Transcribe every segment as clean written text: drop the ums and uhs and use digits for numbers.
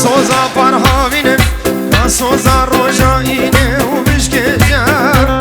سوزا پرهاوینه سوزا روژاینه و بشکجر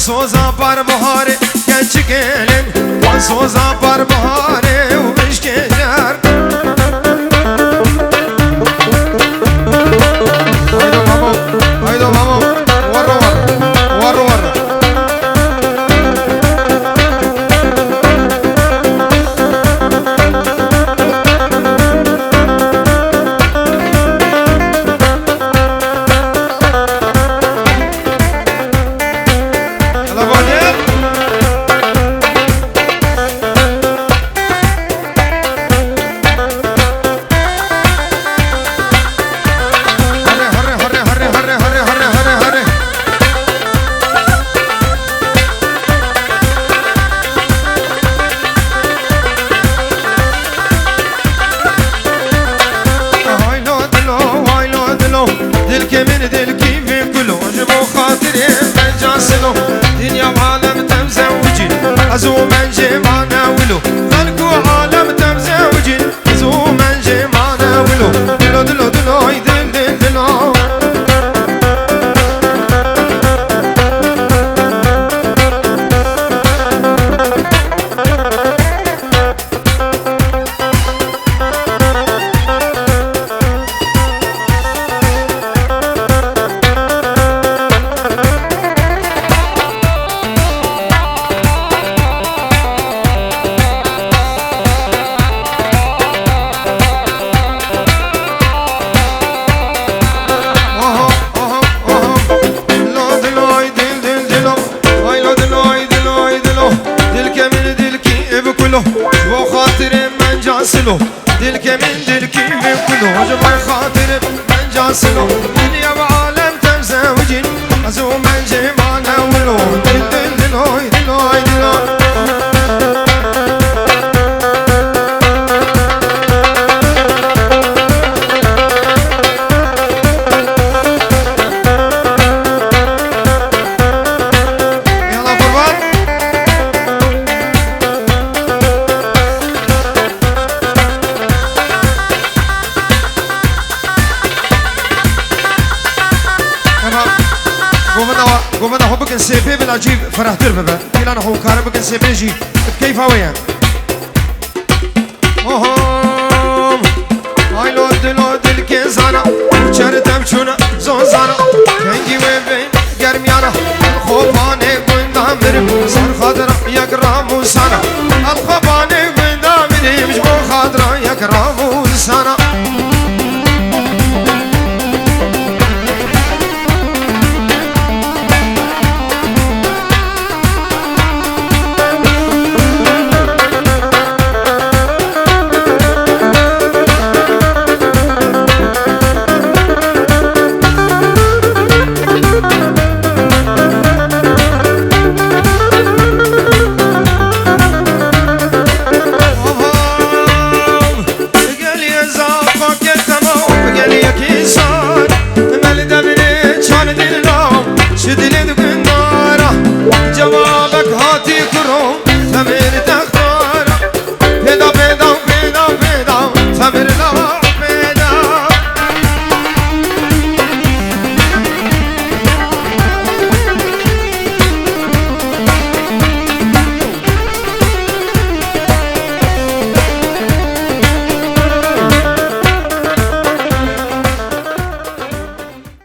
سوزا پر بهاره گنج گلن سوزا پر بهاره و بشکجر haydo babo warro warro دل که من دل کی و کلو جبو خاطره من جاسلو دنیا و عالم تمزوجین از او من جمانه ولو خلق و عالم تمزوجین از او من جمانه ولو دلو دلو دلو ای دل دل دلو و خاطر من جاسلو دل که من دل کی بکلو جبر خاطر من جاسلو دنیا و عالم تمزوجین از او من جمانه ولو دل دل دلوی دلوی دلوی قومنا هو بكن سيفي بلا جيب فرحتر ببا كيلانا هو كار بكن سيفي جي بكيف هويا اوهم هاي لو دل كيزانا چرتم چونا زوزانا كنجي وين گرميانا خوبانه گويندا مرم سر خاطر يك رامو سانا الخبانه گويندا مرم مش بو خاطر يك رامو سانا